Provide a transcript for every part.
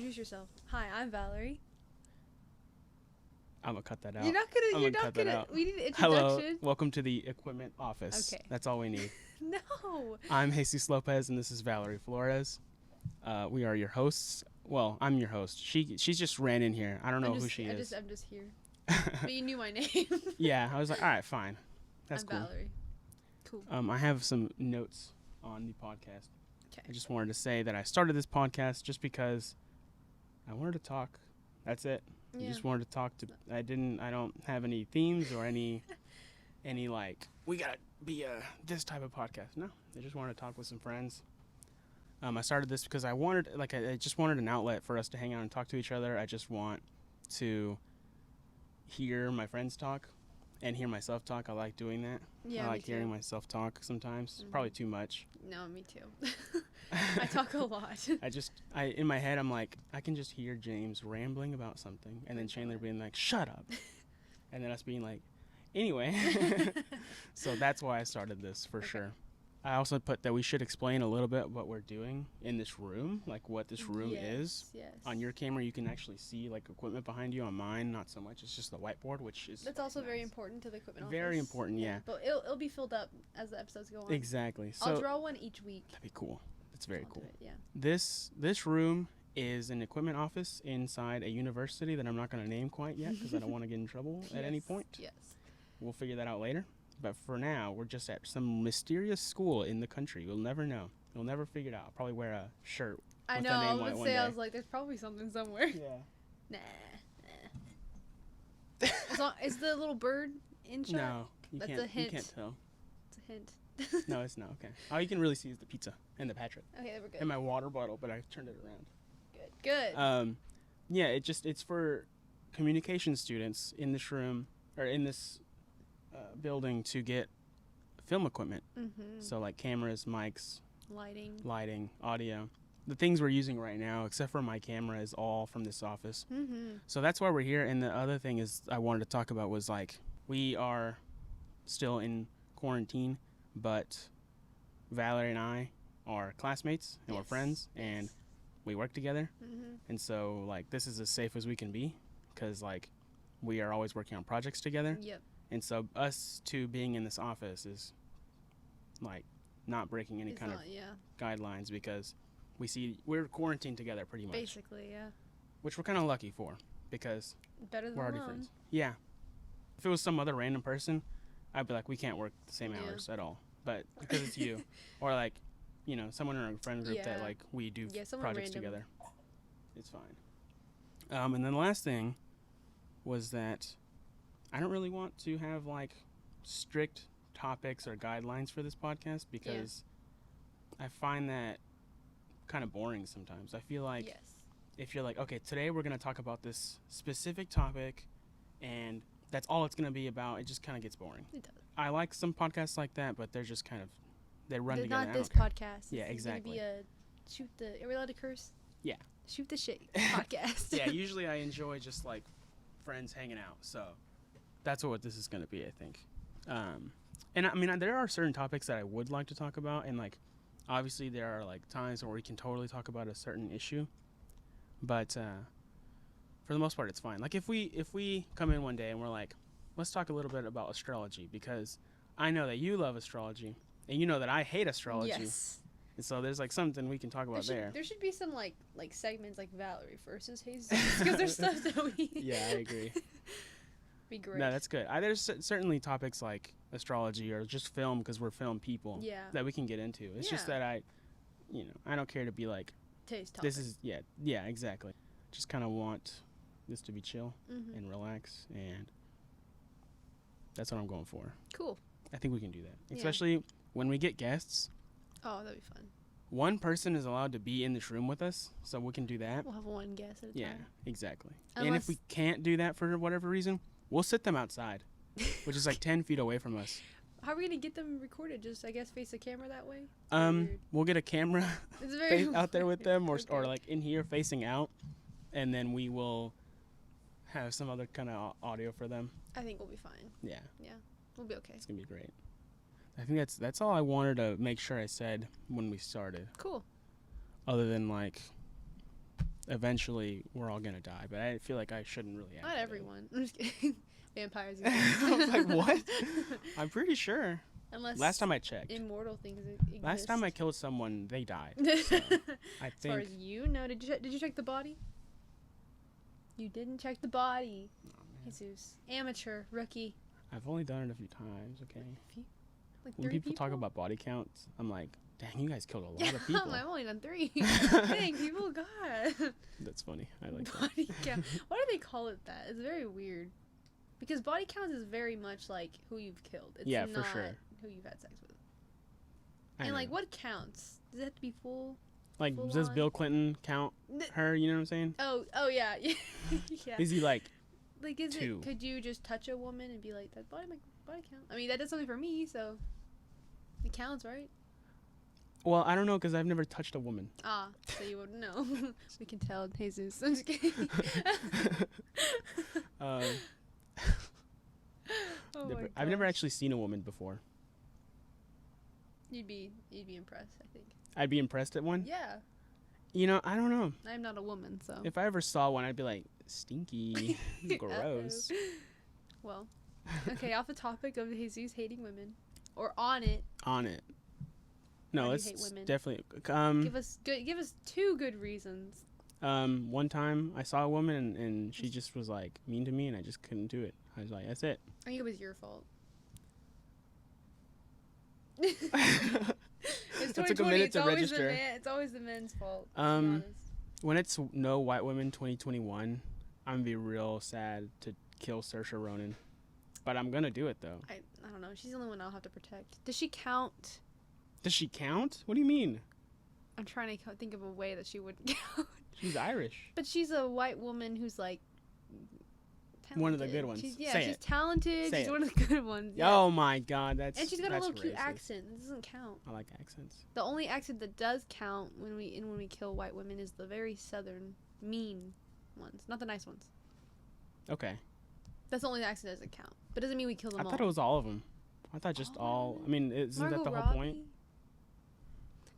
introduce yourself. Hi, I'm Valarie. I'm gonna cut that out. You're not gonna. We need an introduction. Hello, welcome to the equipment office. Okay. That's all we need. No. I'm Jesus Lopez, and this is Valarie Flores. We are your hosts. Well, I'm your host. She's just ran in here. I don't know who she is. I'm just here. But you knew my name. Yeah, I was like, all right, fine. That's I'm cool. Valarie. Cool. I have some notes on the podcast. Okay. I just wanted to say that I started this podcast just because I wanted to talk. That's it. I just wanted to talk to. I don't have any themes or any like we gotta be this type of podcast. No, I just wanted to talk with some friends. I started this because I just wanted an outlet for us to hang out and talk to each other. I just want to hear my friends talk and hear myself talk. I like doing that. Yeah, I like hearing myself talk sometimes. Mm-hmm. Probably too much. No, me too. I talk a lot. I in my head I'm like I can just hear James rambling about something and then Chandler being like shut up and then us being like anyway. So that's why I started this for sure. I also put that we should explain a little bit what we're doing in this room, like what this room is. Yes. On your camera you can actually see like equipment behind you. On mine not so much. It's just the whiteboard, which is that's also very important to the equipment office. Very important, yeah. But it'll be filled up as the episodes go on. Exactly. So I'll draw one each week. That'd be cool. It's very cool. Yeah. This room is an equipment office inside a university that I'm not going to name quite yet because I don't want to get in trouble at any point. Yes. We'll figure that out later. But for now, we're just at some mysterious school in the country. We'll never know. We'll never figure it out. I'll probably wear a shirt. I know. I would say, I was like, there's probably something somewhere. Yeah. Nah. Is the little bird in shot? No, That's a hint. You can't tell. It's a hint. No, it's not. Okay. All you can really see is the pizza and the Patrick. Okay, we're good. And my water bottle, but I turned it around. Good. Yeah, it's for communication students in this room or in this building to get film equipment. Mm-hmm. So like cameras, mics, lighting, audio. The things we're using right now, except for my camera, is all from this office. Mm-hmm. So that's why we're here. And the other thing is I wanted to talk about was like we are still in quarantine, but Valarie and I are classmates and we're friends and we work together. Mm-hmm. And so like this is as safe as we can be because like we are always working on projects together. Yep. And so us two being in this office is like not breaking any kind of guidelines because we're quarantined together pretty much. Basically, yeah. Which we're kind of lucky for because better than we're already friends. Yeah. If it was some other random person, I'd be like, we can't work the same hours at all. But because it's you, or like, you know, someone in our friend group that like we do projects together, it's fine. And then the last thing was that I don't really want to have like strict topics or guidelines for this podcast because I find that kind of boring sometimes. I feel like if you're like, okay, today we're going to talk about this specific topic and that's all it's going to be about, it just kind of gets boring. It does. I like some podcasts like that, but they're just kind of, they run together. Not this podcast. Yeah, exactly. It's going to be are we allowed to curse? Yeah. Shoot the shit podcast. Yeah, usually I enjoy just like friends hanging out. So that's what this is going to be, I think. And I mean, there are certain topics that I would like to talk about. And like, obviously there are like times where we can totally talk about a certain issue. But for the most part, it's fine. Like if we come in one day and we're like, let's talk a little bit about astrology because I know that you love astrology and you know that I hate astrology. Yes. And so there's like something we can talk about there. There should be some like segments like Valarie versus Jesus because there's stuff that we. Yeah, I agree. Be great. No, that's good. There's certainly topics like astrology or just film because we're film people that we can get into. It's just that I don't care to be like taste topic. This is yeah exactly. Just kind of want this to be chill and relax, and that's what I'm going for. Cool. I think we can do that, especially when we get guests. Oh, that'd be fun. One person is allowed to be in this room with us, so we can do that. We'll have one guest at a time. Yeah, exactly. And if we can't do that for whatever reason, we'll sit them outside, which is like 10 feet away from us. How are we going to get them recorded? Just, I guess, face the camera that way? We'll get a camera out there with them or like in here facing out, and then we will have some other kind of audio for them. I think we'll be fine. Yeah. Yeah, we'll be okay. It's going to be great. I think that's all I wanted to make sure I said when we started. Cool. Other than like eventually we're all gonna die, but I feel like I shouldn't really act. Not that everyone. I'm just kidding. Vampires. I was like, what? I'm pretty sure. Unless last time I checked, immortal things exist. last time I killed someone, they died. So I think. As far as you know, did you check the body? You didn't check the body. Oh, Jesus, amateur, rookie. I've only done it a few times. Okay. Like when people talk about body counts, I'm like, dang, you guys killed a lot of people. I've only done 3. Dang, people, God. That's funny. I like body that. count. Why do they call it that? It's very weird. Because body count is very much like who you've killed. It's yeah, not for sure. Who you've had sex with. I And know. like, what counts? Does it have to be full? Like, full does on? Bill Clinton count her? You know what I'm saying? Oh yeah, yeah. Is he like? Like, is 2? it? Could you just touch a woman and be like, that body count? I mean, that does something for me, so it counts, right? Well, I don't know because I've never touched a woman. Ah, so you wouldn't know. We can tell, Jesus. I'm just kidding. I've never actually seen a woman before. You'd be impressed, I think. I'd be impressed at one. Yeah. You know, I don't know. I'm not a woman, so. If I ever saw one, I'd be like, stinky, gross. Well, okay. Off the topic of Jesus hating women, or on it. On it. No, Why it's do you hate women? definitely. Give us 2 good reasons. One time I saw a woman and she just was like mean to me and I just couldn't do it. I was like, that's it. I think it was your fault. It's That took a 2020. minute It's to always register. it's always the men's fault. To be honest. When it's no white women 2021, I'm gonna be real sad to kill Saoirse Ronan, but I'm gonna do it though. I don't know. She's the only one I'll have to protect. Does she count? Does she count? What do you mean? I'm trying to think of a way that she wouldn't count. She's Irish. But she's a white woman who's like talented. One of the good ones. She's Say it. talented. Say she's it. one of the good ones. Yeah. Oh my God, And she's got a little cute racist. accent. It doesn't count. I like accents. The only accent that does count when we kill white women is the very southern, mean ones, not the nice ones. Okay. That's the only accent that doesn't count. But doesn't mean we kill them all. I thought it was all of them. I thought just all. I mean, isn't Margot that the Robbie? whole point?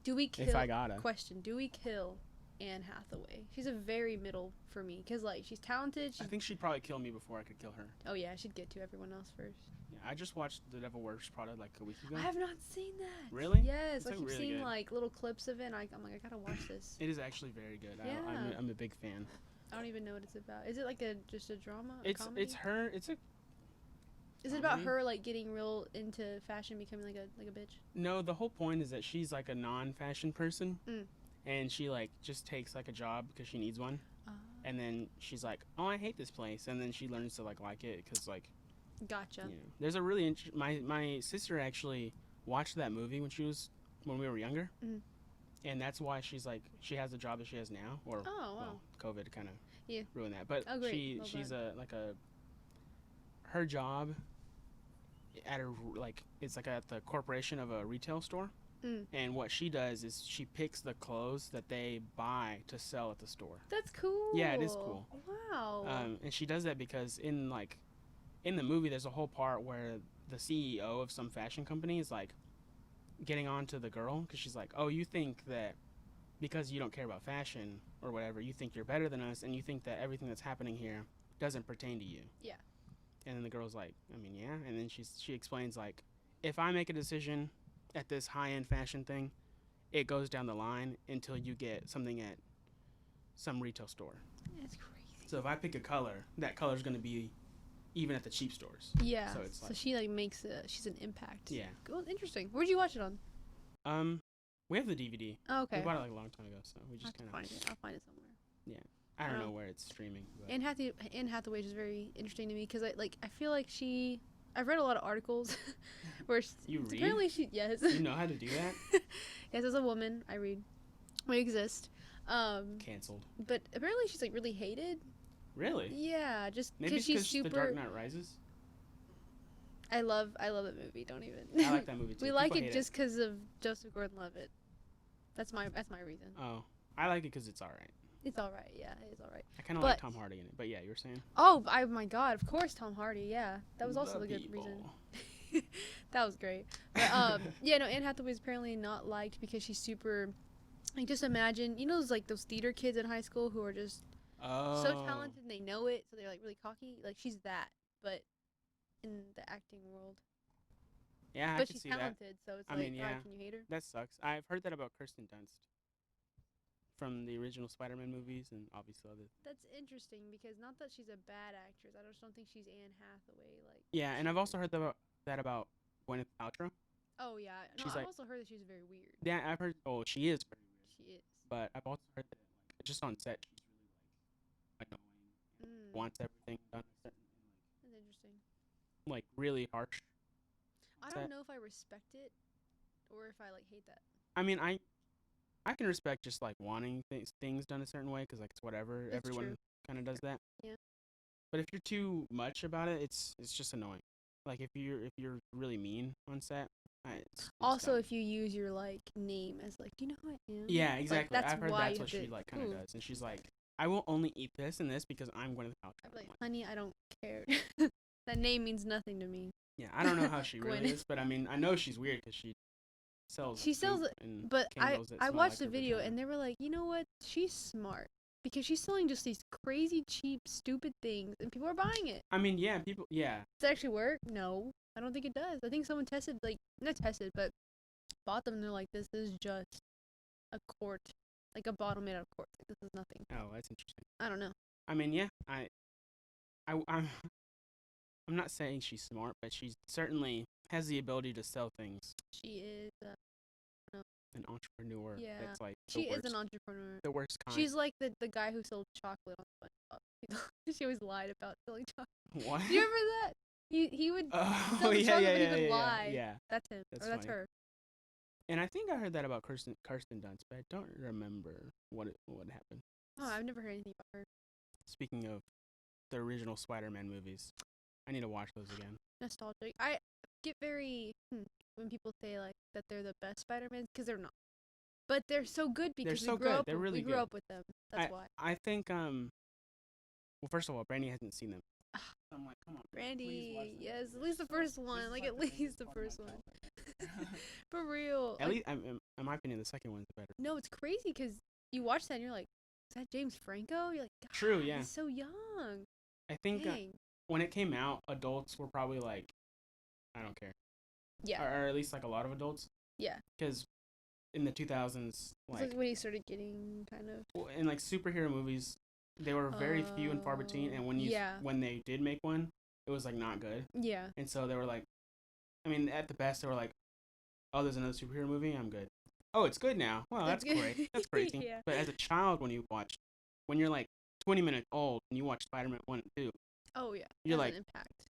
Do we kill? If I gotta. Question: do we kill Anne Hathaway? She's a very middle for me because like she's talented. I think she'd probably kill me before I could kill her. Oh yeah, she'd get to everyone else first. Yeah, I just watched The Devil Wears Prada like a week ago. I have not seen that. Really? Yes, I It's keep really seeing good. like little clips of it. And I'm like, I gotta watch this. It is actually very good. Yeah. I'm a big fan. I don't even know what it's about. Is it like just a drama? Comedy? It's her. It's a. Is it about comedy? her like getting real into fashion, becoming like a bitch? No, the whole point is that she's like a non-fashion person, and she like just takes like a job because she needs one, and then she's like, oh, I hate this place, and then she learns to like it because like. Gotcha. You know, there's a really my sister actually watched that movie when we were younger, and that's why she's like she has the job that she has now. Or well, COVID kind of ruined that, but she's her job at it's like at the corporation of a retail store, and what she does is she picks the clothes that they buy to sell at the store. That's cool. Yeah, it is cool. Wow. And she does that because in the movie there's a whole part where the CEO of some fashion company is like getting on to the girl because she's like, oh, you think that because you don't care about fashion or whatever, you think you're better than us, and you think that everything that's happening here doesn't pertain to you. Yeah. And then the girl's like, I mean, yeah. And then she explains like, if I make a decision at this high-end fashion thing, it goes down the line until you get something at some retail store. That's crazy. So if I pick a color, that color's going to be even at the cheap stores. Yeah. So it's like, so she like makes she's an impact. Yeah. Cool. Interesting. Where'd you watch it on? We have the DVD. Oh, okay. We bought it like a long time ago, so we just kind of find it. I'll find it somewhere. Yeah. I don't know where it's streaming. But. Anne Hathaway is very interesting to me because I feel like I've read a lot of articles where you read? Apparently she yes. You know how to do that? Yes, as a woman, I read. We exist. Canceled. But apparently she's like really hated. Really? Yeah, just maybe because she's super. The Dark Knight Rises. I love that movie. Don't even. I like that movie too. We like it just because of Joseph Gordon-Levitt. That's my reason. Oh, I like it because it's all right. It's all right. Yeah, it's all right. I kind of like Tom Hardy in it, but yeah, you were saying. Oh, my God! Of course, Tom Hardy. Yeah, that was also the good reason. That was great. But yeah, no, Anne Hathaway is apparently not liked because she's super Like, just imagine, those theater kids in high school who are just so talented and they know it, so they're like really cocky. Like, she's that, but in the acting world. Yeah, I but could she's see that. talented, so it's I like, mean, God, yeah, can you hate her? that sucks. I've heard that about Kirsten Dunst from the original Spider-Man movies and obviously other. That's interesting because not that she's a bad actress. I just don't think she's Anne Hathaway. Like, Yeah, and I've also heard that about Gwyneth Paltrow. Oh yeah, no, She's I've like, also heard that she's very weird. yeah, I've heard. Oh, she is very weird. She is. But I've also heard that like, just on set, she's really like annoying and wants everything done certain That's interesting. Like really harsh. I don't know if I respect it or if I like hate that. I mean, I can respect just like wanting things done a certain way because like it's whatever. That's everyone kind of does that. Yeah. But if you're too much about it, it's just annoying. Like if you're really mean on set. It's also, dumb. if you use your like name as like, do you know who I am? Yeah, exactly. Like, I've heard that's what she like kind of does, and she's like, I will only eat this and this because I'm Gwyneth Paltrow. I'm like, honey, I don't care. That name means nothing to me. Yeah, I don't know how she really is, but I mean, I know she's weird because she sells it. But I watched the video and they were like, you know what? She's smart because she's selling just these crazy, cheap, stupid things, and people are buying it. I mean, yeah, people, yeah. Does it actually work? No, I don't think it does. I think someone not tested, but bought them and they're like, this is just a quart, like a bottle made out of quartz. Like, this is nothing. Oh, that's interesting. I don't know. I mean, yeah, I'm not saying she's smart, but she certainly has the ability to sell things. She is an entrepreneur. Yeah, that's like she is an entrepreneur. The worst kind. She's like the guy who sold chocolate on SpongeBob. She always lied about selling chocolate. What? Do you remember that? He would sell the chocolate, but he would lie. Yeah, that's him. That's her. And I think I heard that about Kirsten Dunst, but I don't remember what happened. Oh, I've never heard anything about her. Speaking of the original Spider-Man movies, I need to watch those again. Nostalgic. I get very when people say like that they're the best Spider-Mans because they're not, but they're so good because we grew up with them. That's why. I think well, first of all, Brandy hasn't seen them. So I'm like, come on, Brandy. Yes, at least the first one. Like at least the first one. For real. At least, in my opinion, the second one's better. No, it's crazy because you watch that and you're like, is that James Franco? You're like, God, true, yeah. He's so young. I think when it came out, adults were probably like, I don't care. Yeah. Or at least like a lot of adults. Yeah. Because in the 2000s, like when he started getting kind of. Well, in like superhero movies, they were very few and far between, and when they did make one, it was like not good. Yeah. And so they were like, I mean, at the best, they were like, oh, there's another superhero movie, I'm good. Oh, it's good now. Well, that's great. That's crazy. Yeah. But as a child, when you're like 20 minutes old and you watch Spider-Man 1 and 2. Oh yeah. You're like, an impact.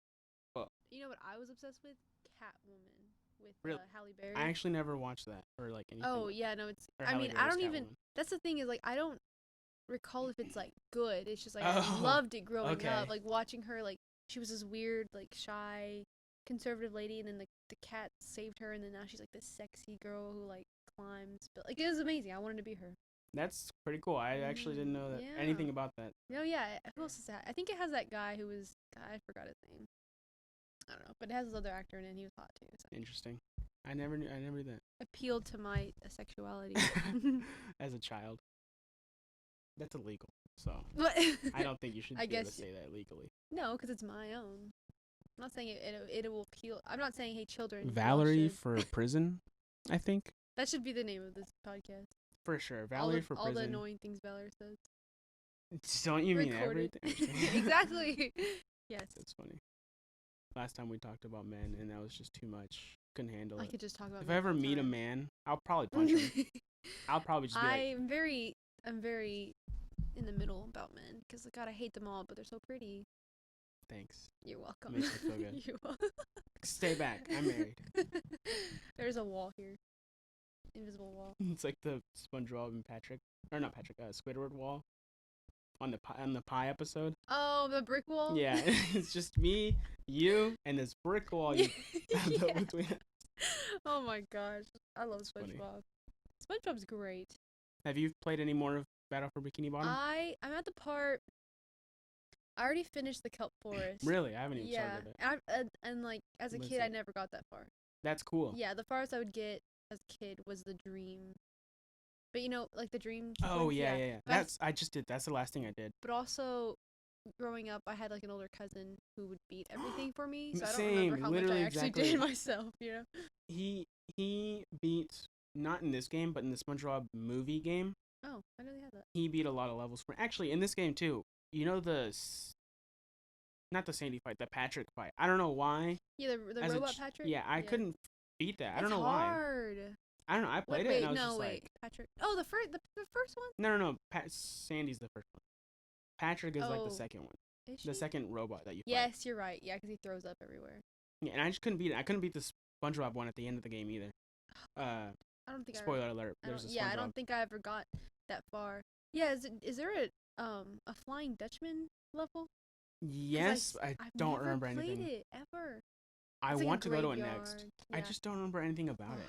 Well, you know what I was obsessed with? Catwoman with Halle Berry. I actually never watched that or like anything. Oh yeah, no, it's. I mean, I don't even. That's the thing is like I don't recall if it's like good. It's just like I loved it growing up, like watching her. Like she was this weird, like shy, conservative lady, and then the cat saved her, and then now she's like this sexy girl who like climbs. But like it was amazing. I wanted to be her. That's pretty cool. I actually didn't know anything about that. No, yeah. Who else is that? I think it has that guy who was. I forgot his name. I don't know, but it has this other actor in it, and he was hot too. So. Interesting. I never knew that. Appealed to my sexuality. As a child. That's illegal. So I don't think you should be able to say that legally. No, because it's my own. I'm not saying it will appeal. I'm not saying, hey, children. Valarie for prison, I think. That should be the name of this podcast. For sure. Valarie for prison. All the annoying things Valarie says. Don't you mean everything? Exactly. Yes. That's funny. Last time we talked about men, and that was just too much. Couldn't handle it. I could just talk about If I ever meet a man, I'll probably punch him. I'll probably just be I'm very in the middle about men, because, God, I hate them all, but they're so pretty. Thanks. You're welcome. Makes me feel good. You're welcome. Stay back. I'm married. There's a wall here. Invisible wall. It's like the SpongeBob and Squidward wall on the pie episode. Oh, the brick wall? Yeah, it's just me, you, and this brick wall you have between us. Oh my gosh. I love SpongeBob. SpongeBob's great. Have you played any more of Battle for Bikini Bottom? I'm at the part. I already finished the kelp forest. Really? I haven't even started it. And like as a kid, I never got that far. That's cool. Yeah, the farthest I would get as a kid was the dream But like the dream sequence. Oh yeah. I just did. That's the last thing I did. But also, growing up, I had like an older cousin who would beat everything for me, so I don't Same, remember how much I actually did myself. He beat, not in this game, but in the SpongeBob movie game. Oh, I know they had that. He beat a lot of levels for actually in this game too. Not the Sandy fight, the Patrick fight. I don't know why. Yeah, the robot Patrick. Yeah, I couldn't beat that. I don't know why. It's hard. I don't know. I played it and I was just like, Patrick. Oh, the first one. No. Sandy's the first one. Patrick is like the second one. Is she? The second robot that you fight. Yes, you're right. Yeah, because he throws up everywhere. Yeah, and I just couldn't beat it. I couldn't beat the SpongeBob one at the end of the game either. I don't think. Spoiler alert. There's a SpongeBob. Yeah, I don't think I ever got that far. Yeah, is there a Flying Dutchman level? Yes, I don't remember anything. I've never played it ever. I want to go to it next. Yeah. I just don't remember anything about it.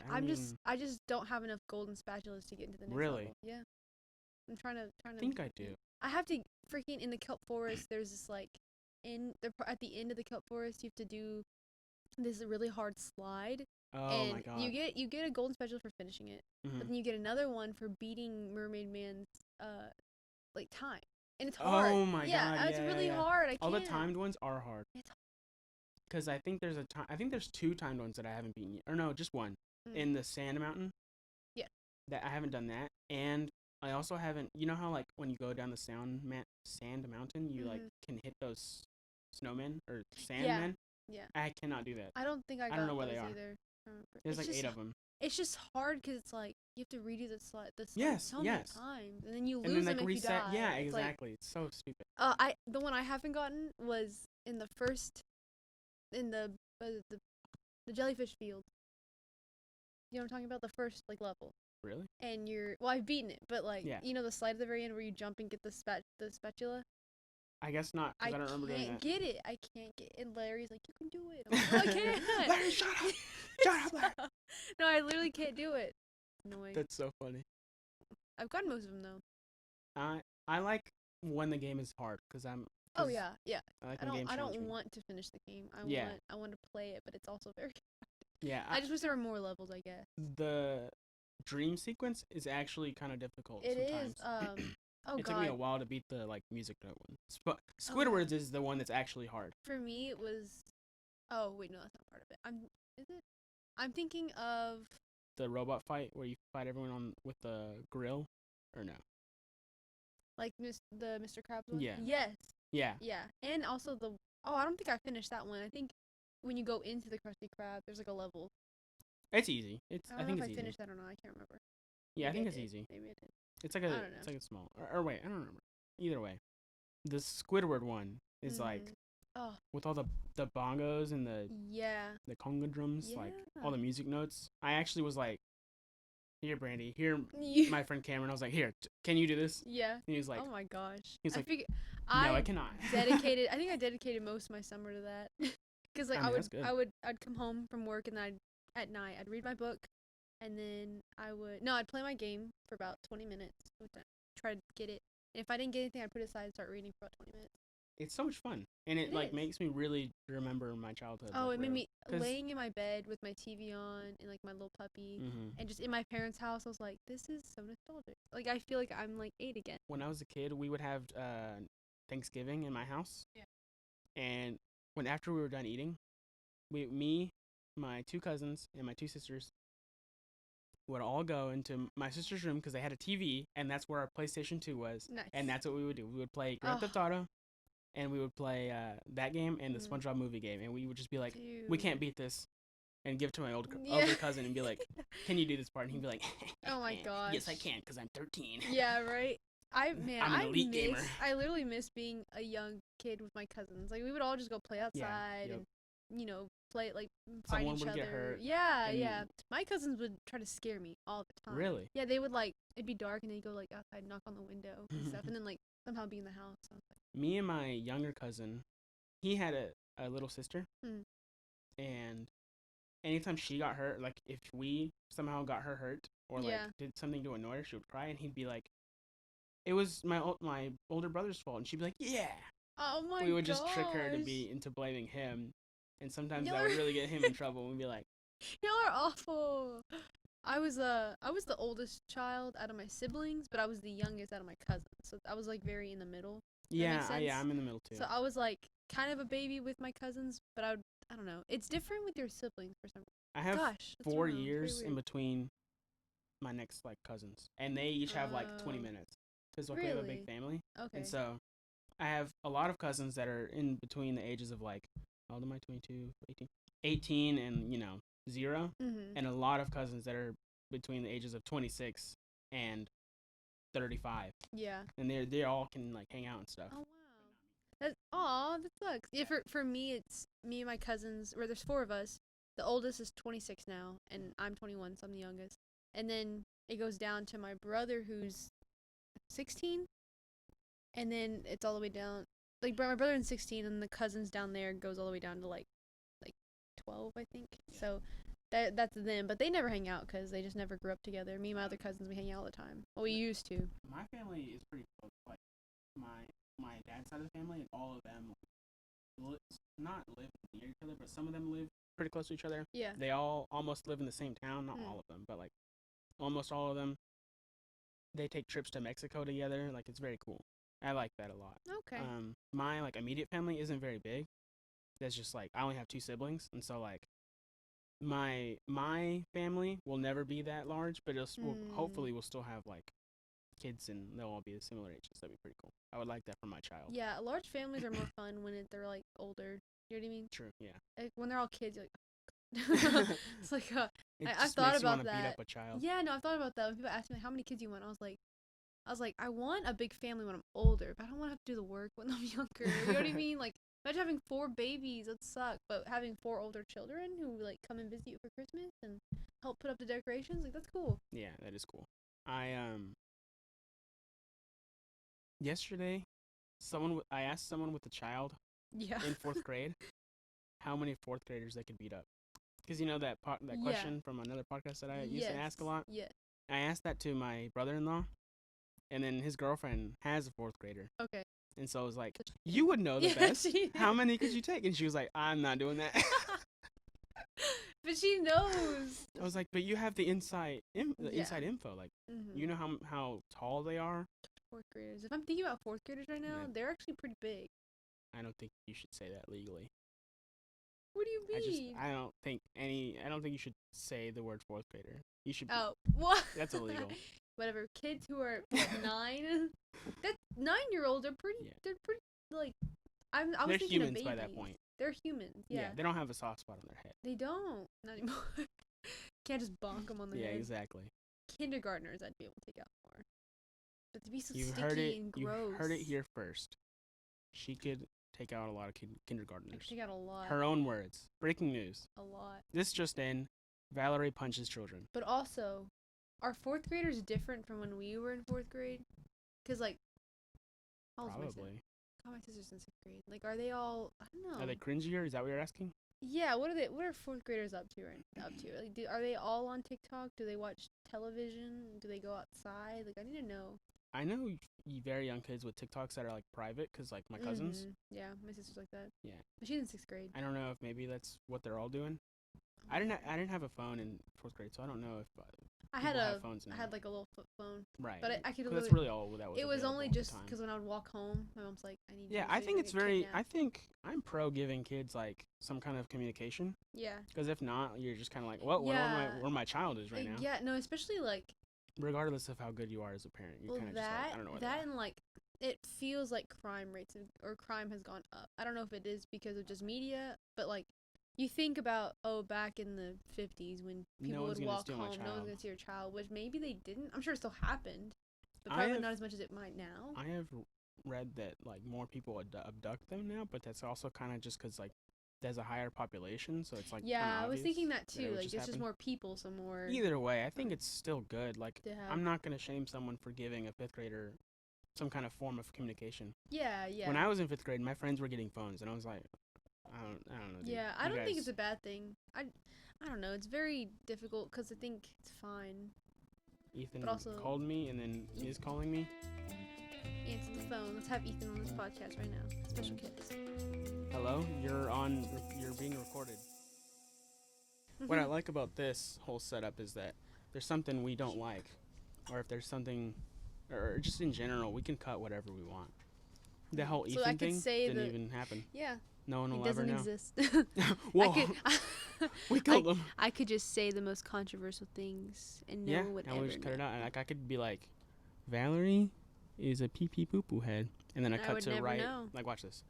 I just don't have enough golden spatulas to get into the next level. Yeah. I'm trying to. I think I do. I have to freaking in the kelp forest. There's this like at the end of the kelp forest, you have to do this really hard slide. Oh my god! You get a golden spatula for finishing it, but then you get another one for beating Mermaid Man's like time, and it's hard. Oh my god! Yeah, it's really hard. I can't. All the timed ones are hard. It's hard. Because I think there's 2 timed ones that I haven't beaten yet, or no, just one in the Sand Mountain. Yeah. That I haven't done that, and I also haven't. You know how like when you go down the Sand Mountain, you like can hit those snowmen or sandmen. Yeah. I cannot do that. I don't think I don't know where they are either. There's like 8 of them. It's just hard because it's like you have to redo the slide so many times, and then you lose them if you die. Yeah, exactly. It's like, it's so stupid. The one I haven't gotten was in the jellyfish field. You know what I'm talking about? The first level. Really? And I've beaten it, but the slide at the very end where you jump and get the spatula. I guess not, because I don't remember doing that. I can't get it. And Larry's like, you can do it. I'm like, I can't. Larry, shut up. Shut up, Larry. No, I literally can't do it. Annoying. That's so funny. I've gotten most of them, though. I like when the game is hard, because I'm... Oh, yeah. I don't want to finish the game. I want to play it, but it's also very hard. Yeah. I just wish there were more levels, I guess. The dream sequence is actually kind of difficult sometimes. It is. It took me a while to beat the music note one. Squidward's is the one that's actually hard. For me, it was. Oh wait, no, that's not part of it. Is it? I'm thinking of the robot fight where you fight everyone with the grill, or no? Like the Mr. Krabs one. Yeah. Yes. Yeah. Yeah, and also I don't think I finished that one. I think when you go into the Krusty Krab, there's like a level. It's easy. I don't know if I finished that or not. I can't remember. Yeah, I think it's easy. Maybe I did. It's like a small or wait, I don't remember. Either way, the Squidward one is like with all the bongos and the conga drums, like all the music notes. I actually was like, "Here, Brandy. Here, my friend Cameron." I was like, "Here, can you do this?" Yeah. And he was like, "Oh my gosh." He's like, "No, I cannot." I think I dedicated most of my summer to that, because I'd come home from work and at night I'd read my book. And then I'd play my game for about 20 minutes. Try to get it. And if I didn't get anything, I'd put it aside and start reading for about 20 minutes. It's so much fun. And it makes me really remember my childhood. Oh, it made me laying in my bed with my TV on and like my little puppy. Mm-hmm. And just in my parents' house, I was like, this is so nostalgic. Like, I feel like I'm like 8 again. When I was a kid, we would have Thanksgiving in my house. Yeah. And after we were done eating, me, my 2 cousins, and my 2 sisters would all go into my sister's room because they had a TV, and that's where our PlayStation 2 was. Nice. And that's what we would do. We would play Grand Theft Auto, and we would play that game and the SpongeBob movie game, and we would just be like, Dude. we can't beat this, and give to my older cousin and be like, can you do this part? And he'd be like, oh my gosh. Yes, I can, because I'm 13. Yeah, right? I'm an elite gamer. I literally miss being a young kid with my cousins. Like, we would all just go play outside and, play, like, fight Someone each would other. Get hurt, yeah. My cousins would try to scare me all the time. Really? Yeah, they would, like, it'd be dark, and they'd go, like, outside, knock on the window and stuff, and then, like, somehow be in the house. I was like, me and my younger cousin, he had a little sister, and anytime she got hurt, like, if we somehow got her hurt, or, like, did something to annoy her, she would cry, and he'd be like, it was my older brother's fault, and she'd be like, yeah. Oh my gosh. We would just trick her into blaming him. And sometimes that would really get him in trouble. We'd be like, y'all are awful. I was the oldest child out of my siblings, but I was the youngest out of my cousins. So I was like very in the middle. Yeah, I'm in the middle too. So I was like kind of a baby with my cousins, but I don't know. It's different with your siblings for some reason. I have 4 years in between my next like cousins, and they each have like 20 minutes because like we have a big family. Okay. And so I have a lot of cousins that are in between the ages of like, how old am I? 22, 18 and 0, and a lot of cousins that are between the ages of 26 and 35. Yeah. And they all can like hang out and stuff. Oh wow. That sucks. Yeah, for me it's me and my cousins, where there's 4 of us. The oldest is 26 now, and I'm 21, so I'm the youngest. And then it goes down to my brother who's 16, and then it's all the way down. Like my brother is 16, and the cousins down there goes all the way down to like 12, I think. So that's them, but they never hang out because they just never grew up together. Me and my other cousins, we hang out all the time. Well, we used to. My family is pretty close. Like my dad's side of the family, and all of them not live near each other, but some of them live pretty close to each other. Yeah. They all almost live in the same town. Not all of them, but like almost all of them. They take trips to Mexico together. Like, it's very cool. I like that a lot. Okay. My like immediate family isn't very big. That's just like I only have 2 siblings, and so like my family will never be that large, but hopefully we'll still have like kids, and they'll all be the similar ages. That'd be pretty cool. I would like that for my child. Yeah, large families are more fun when they're like older. You know what I mean? True. Yeah. Like, when they're all kids, you're like, it's like I've thought about that. Beat up a child. Yeah, no, I've thought about that. When people ask me like, how many kids you want, I was like, I want a big family when I'm older, but I don't want to have to do the work when I'm younger. You know what I mean? Like, imagine having 4 babies, that suck. But having 4 older children who like come and visit you for Christmas and help put up the decorations, like, that's cool. Yeah, that is cool. Yesterday, I asked someone with a child in 4th grade how many 4th graders they could beat up. Because that question from another podcast that I used to ask a lot. Yeah. I asked that to my brother-in-law, and then his girlfriend has a 4th grader. Okay. And so I was like, you would know the best. How many could you take? And she was like, I'm not doing that. But she knows. I was like, but you have the inside info. Like, you know how tall they are. 4th graders. If I'm thinking about 4th graders right now, they're actually pretty big. I don't think you should say that legally. What do you mean? I don't think you should say the word 4th grader. You should. Oh, what? That's illegal. Whatever. Kids who are 9, that 9-year-olds are pretty. Yeah. They're pretty like. I was they're thinking humans of babies. by that point. They're humans. Yeah. They don't have a soft spot on their head. They don't. Not anymore. Can't just bonk them on the head. Yeah, exactly. Kindergartners, I'd be able to take out more. But to be so sticky and gross. You heard it here first. She could take out a lot of kindergartners. Take out a lot. Her own words. Breaking news. A lot. This just in. Valarie punches children. But also, are 4th graders different from when we were in 4th grade? Because, like, probably. My sister's in 6th grade. Like, are they all? I don't know. Are they cringier? Is that what you're asking? Yeah. What are 4th graders up to? Like, are they all on TikTok? Do they watch television? Do they go outside? Like, I need to know. I know very young kids with TikToks that are like private, because like my cousins. Yeah, my sister's like that. Yeah. But she's in 6th grade. I don't know if maybe that's what they're all doing. I didn't have a phone in 4th grade, so I don't know if I had like a little flip phone. Right. But I could. That's really all that was. It was only just because when I would walk home, my mom's like, "I need." Yeah, I think it's very. I think I'm pro giving kids like some kind of communication. Yeah. Because if not, you're just kind of like, where my child is right now. Yeah. No, especially like. Regardless of how good you are as a parent, you kind of just like, I don't know what that and like it feels like crime has gone up. I don't know if it is because of just media, but like you think about back in the 50s when people would walk home, no one's gonna see your child, which maybe they didn't. I'm sure it still happened, but probably not as much as it might now. I have read that like more people abduct them now, but that's also kind of just because like there's a higher population, so it's like I was thinking that too. Like it's just more people, so more. Either way, I think it's still good. Like I'm not gonna shame someone for giving a 5th grader some kind of form of communication. Yeah, yeah. When I was in 5th grade, my friends were getting phones, and I was like, I don't know. Dude. Yeah, I don't think it's a bad thing. I don't know. It's very difficult because I think it's fine. Ethan called me, and then he's calling me. Answer the phone. Let's have Ethan on this podcast right now. Special kids. Hello, you're being recorded. What I like about this whole setup is that there's something we don't like, or if there's something, or just in general, we can cut whatever we want. The whole Ethan thing didn't even happen. Yeah. No one will ever know. It doesn't exist. Whoa. We killed him. I could just say the most controversial things and no one would ever know. Yeah, and we just cut it out. And like I could be like, Valarie is a pee pee poo poo head, and then I cut to right. Know. Like watch this.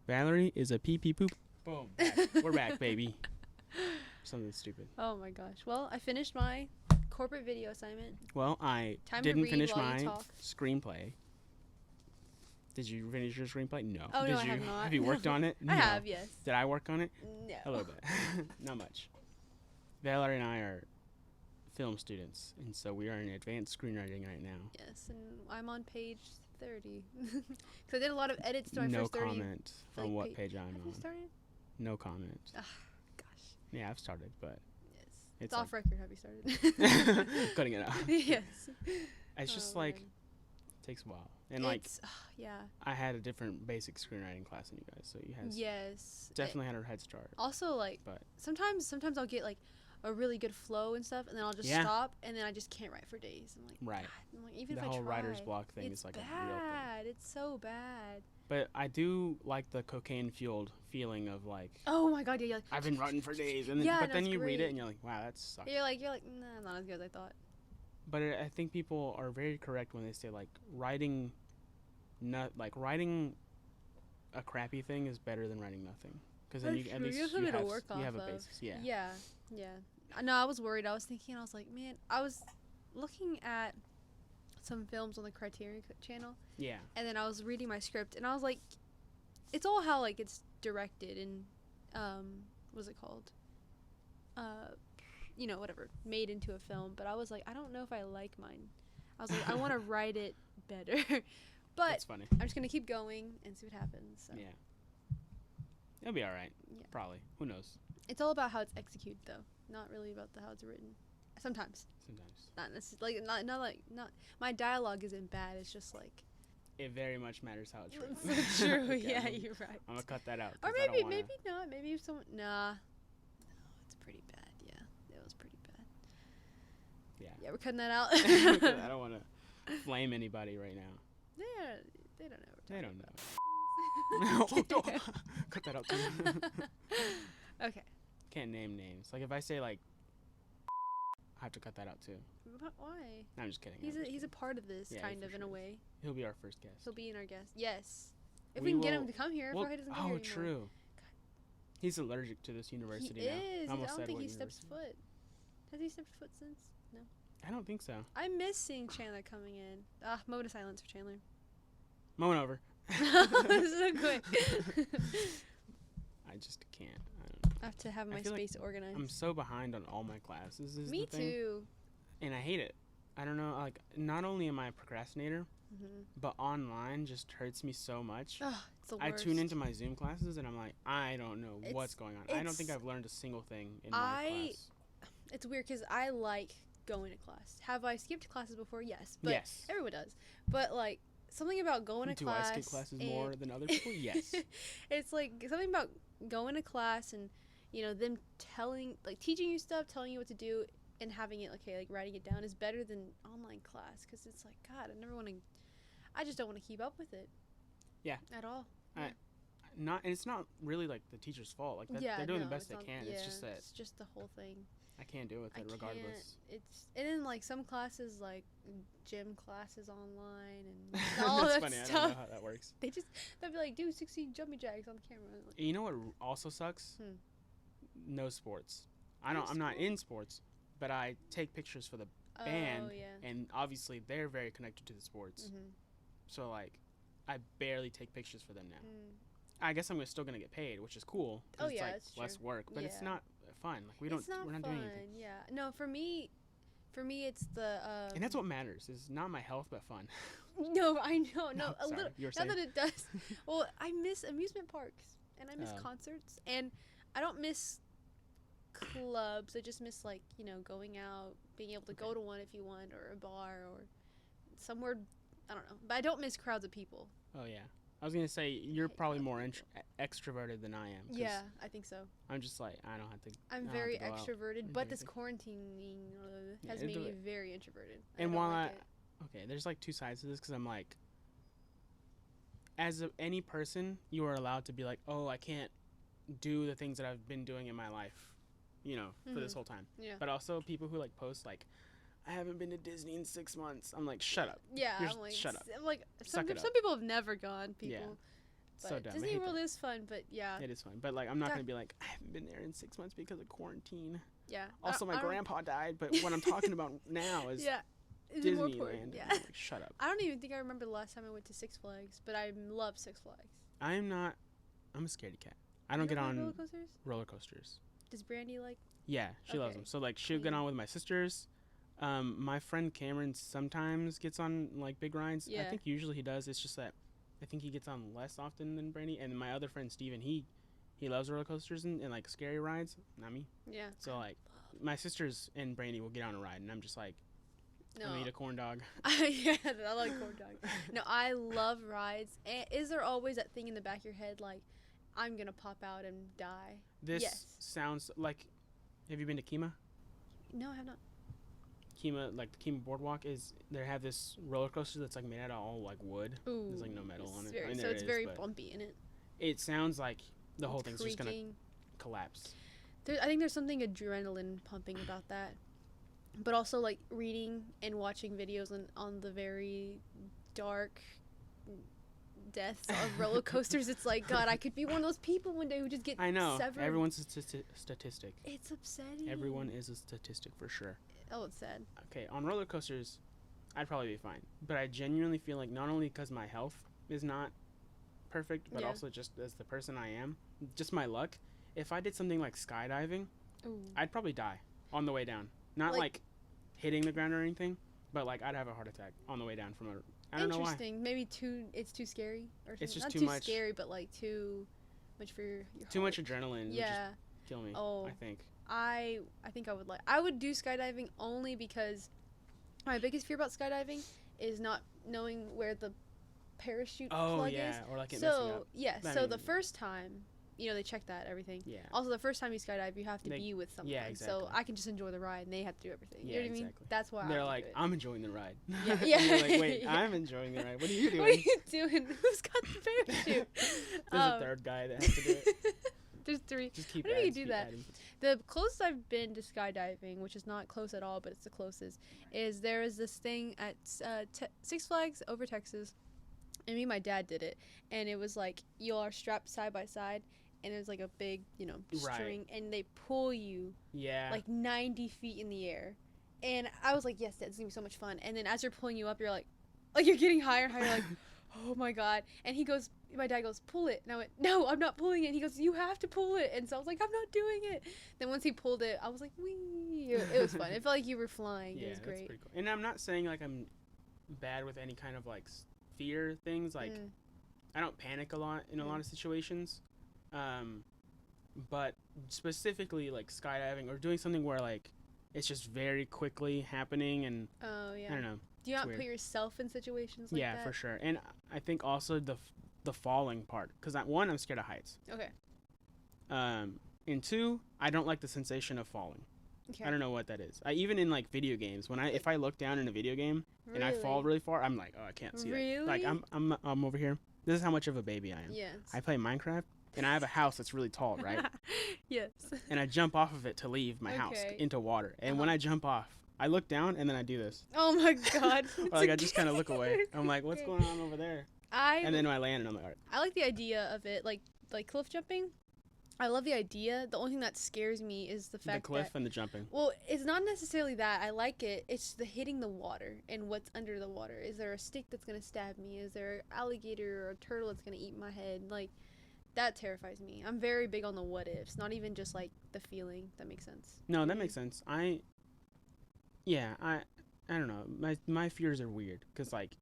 Valarie is a pee pee poop. Boom. Back. We're back, baby. Something stupid. Oh my gosh. Well, I finished my corporate video assignment. Well, I didn't finish my screenplay. Did you finish your screenplay? No. Oh, no, I have not. Have you worked on it? No. I have, yes. Did I work on it? No. A little bit. Not much. Valarie and I are film students, and so we are in advanced screenwriting right now. Yes, and I'm on page 30. Because I did a lot of edits to my first 30. No comment on what page I'm on. Have you started? No comment. Gosh. Yeah, I've started, but... Yes. It's off record. Have you started? Cutting it out. Yes. It's just like... Man. It takes a while. And like... yeah. I had a different basic screenwriting class than you guys, so you guys... Yes. Definitely had a head start. Also, like... But sometimes I'll get like a really good flow and stuff, and then I'll just stop, and then I just can't write for days. I'm like, right. I'm like, even the if I try, whole writer's block thing is like bad. A real thing. It's so bad. But I do like the cocaine-fueled feeling of like, oh my god, yeah, like, I've been writing for days, and then, but then you read it and you're like, wow, that sucks. You're like, nah, not as good as I thought. But I think people are very correct when they say like writing a crappy thing is better than writing nothing, because then you at least you have a basis. Yeah. Yeah. Yeah. No, I was worried. I was thinking, I was like, man, I was looking at some films on the Criterion channel. Yeah. And then I was reading my script, and I was like, it's all how like it's directed and what's it called? Whatever, made into a film. But I was like, I don't know if I like mine. I was like, I want to write it better. But that's funny. I'm just gonna keep going and see what happens. So. Yeah. It'll be all right. Yeah. Probably. Who knows? It's all about how it's executed, though. Not really about how it's written. Sometimes. Not necessarily. Not. My dialogue isn't bad. It's just like. It very much matters how it's written. It's so true. Okay, yeah, you're right. I'm gonna cut that out. Or maybe not. Maybe if someone. Nah. No, it's pretty bad. Yeah, it was pretty bad. Yeah. Yeah, we're cutting that out. I don't want to flame anybody right now. Yeah, they don't know. They don't know. No, cut that out too. Okay. Can't name names. Like if I say like, I have to cut that out too. Why? No, I'm just kidding. He's a part of this, kind of, in a way. He'll be our first guest. He'll be in our guest. Yes. If we can get him to come here. If he doesn't come here anymore. True. God. He's allergic to this university he now. Is. I don't think he steps foot. Has he stepped foot since? No. I don't think so. I miss seeing Chandler coming in. Moment of silence for Chandler. Moment over. So quick. I just can't. I don't know. I have to have my space organized. I'm so behind on all my classes. Me too. And I hate it. I don't know. Like, not only am I a procrastinator, but online just hurts me so much. Oh, it's the worst. I tune into my Zoom classes and I'm like, I don't know what's going on. I don't think I've learned a single thing in my class. It's weird because I like going to class. Have I skipped classes before? Yes. But yes. Everyone does. But like something about going to class. Do I skip classes more than other people? Yes. It's like something about going to class and them teaching you stuff, telling you what to do, and having it like writing it down is better than online class, because it's like, God, I just don't want to keep up with it. Yeah. At all. And it's not really like the teacher's fault. Like they're doing the best they can. Yeah, it's just that. It's just the whole thing. I can't deal with it regardless. And then like some classes, like gym classes online and all that funny. stuff. I don't know how that works. They'll be like, do 60 jumping jacks on the camera. Like, you know what also sucks? No sports. I'm not in sports, but I take pictures for the band, and obviously they're very connected to the sports. So like, I barely take pictures for them now. I guess I'm still gonna get paid, which is cool. Oh it's yeah, like it's true. less work, but it's not fun. Like we're not doing anything. Yeah. No, for me it's the. And that's what matters. Is not my health, but fun. No, I know. No, a sorry, little. Not that it does. Well, I miss amusement parks and I miss concerts, and I don't miss clubs. I just miss going out, being able to go to one if you want, or a bar or somewhere. I don't know, but I don't miss crowds of people. Oh yeah. I was gonna say you're probably more extroverted than I am. Yeah, I think so. I'm just like I don't have to. I'm very extroverted, but this quarantining has made me very introverted. And while okay, there's like two sides to this because I'm like, as any person, you are allowed to be like, oh, I can't do the things that I've been doing in my life, you know, for this whole time. Yeah. But also people who like post like, I haven't been to Disney in 6 months. I'm like, shut up. Yeah, I'm like, shut up. I'm like, some people have never gone. People. Yeah. But so dumb. Disney World is fun, but yeah. It is fun, but like I'm not gonna be like I haven't been there in 6 months because of quarantine. Yeah. Also, my grandpa died, but what I'm talking about now is Disneyland. Yeah. Like, shut up. I don't even think I remember the last time I went to Six Flags, but I love Six Flags. I'm a scaredy cat. I don't get on roller coasters. Does Brandy like? Yeah, she loves them. So like she'll get on with my sisters. My friend Cameron sometimes gets on like big rides. Yeah. I think usually he does. It's just that I think he gets on less often than Brandy. And my other friend Steven, he loves roller coasters and like scary rides. Not me. Yeah. So like my sisters and Brandy will get on a ride, and I'm just like, no. I eat a corn dog. Yeah, I like corn dog. No, I love rides. And is there always that thing in the back of your head like, I'm gonna pop out and die? This sounds like. Have you been to Kima? No, I have not. Kima, like the Kima Boardwalk they have this roller coaster that's like made out of all like wood. Ooh, there's like no metal on it. So it's very bumpy in it. It sounds like the whole thing's just gonna collapse. I think there's something adrenaline pumping about that. But also like reading and watching videos on the very dark deaths of roller coasters. It's like, God, I could be one of those people one day who just get severed. Everyone's a statistic. It's upsetting. Everyone is a statistic for sure. Oh, it's sad. Okay, on roller coasters, I'd probably be fine. But I genuinely feel like not only because my health is not perfect, but also just as the person I am, just my luck. If I did something like skydiving, I'd probably die on the way down. Not like hitting the ground or anything, but like I'd have a heart attack on the way down from a. I don't know why. Interesting. Maybe it's too scary, or it's just not too too much scary, but like too much for your too heart. much adrenaline. Yeah. Would just kill me. I think. I think I would do skydiving only because my biggest fear about skydiving is not knowing where the parachute plug is. Or like it messing up. So the first time, they check that everything. Yeah. Also, the first time you skydive, you have to be with someone. Yeah, exactly. So I can just enjoy the ride, and they have to do everything. Yeah, you know what I mean? That's why they're like, I'm enjoying the ride. Yeah. You're like, wait, I'm enjoying the ride. What are you doing? What are you doing? Who's got the parachute? There's a third guy that has to do it. There's 3. Just keep How do you do that? The closest I've been to skydiving, which is not close at all, but it's the closest, is there is this thing at Six Flags over Texas, and me and my dad did it, and it was like you are strapped side by side, and it was like a big, string, and they pull you like 90 feet in the air, and I was like, yes, that's gonna be so much fun. And then as they're pulling you up, you're like you're getting higher and higher, like, oh my God. And my dad goes, pull it. And I went, no, I'm not pulling it. And he goes, you have to pull it. And so I was like, I'm not doing it. Then once he pulled it, I was like, wee. It was fun. It felt like you were flying. It was great. That's pretty cool. And I'm not saying like I'm bad with any kind of like fear things. Like I don't panic a lot in a lot of situations. But specifically like skydiving or doing something where like it's just very quickly happening and I don't know. Do you not put yourself in situations like that? Yeah, for sure. And I think also the falling part, because one, I'm scared of heights. Okay. And 2, I don't like the sensation of falling. Okay. I don't know what that is. Even in like video games, if I look down in a video game and I fall really far, I'm like, oh, I can't see that. Like I'm over here. This is how much of a baby I am. Yes. I play Minecraft. And I have a house that's really tall, right? Yes. And I jump off of it to leave my house into water. And when I jump off, I look down and then I do this. Oh my God. Or like I just kind of look away. I'm like, what's going on over there? And then I land and I'm like, all right. I like the idea of it, like cliff jumping. I love the idea. The only thing that scares me is the fact the cliff and the jumping. Well, it's not necessarily that. I like it. It's the hitting the water and what's under the water. Is there a stick that's gonna stab me? Is there an alligator or a turtle that's gonna eat my head? Like, that terrifies me. I'm very big on the what ifs, not even just like the feeling. That makes sense. No, that makes sense. I don't know. My fears are weird because like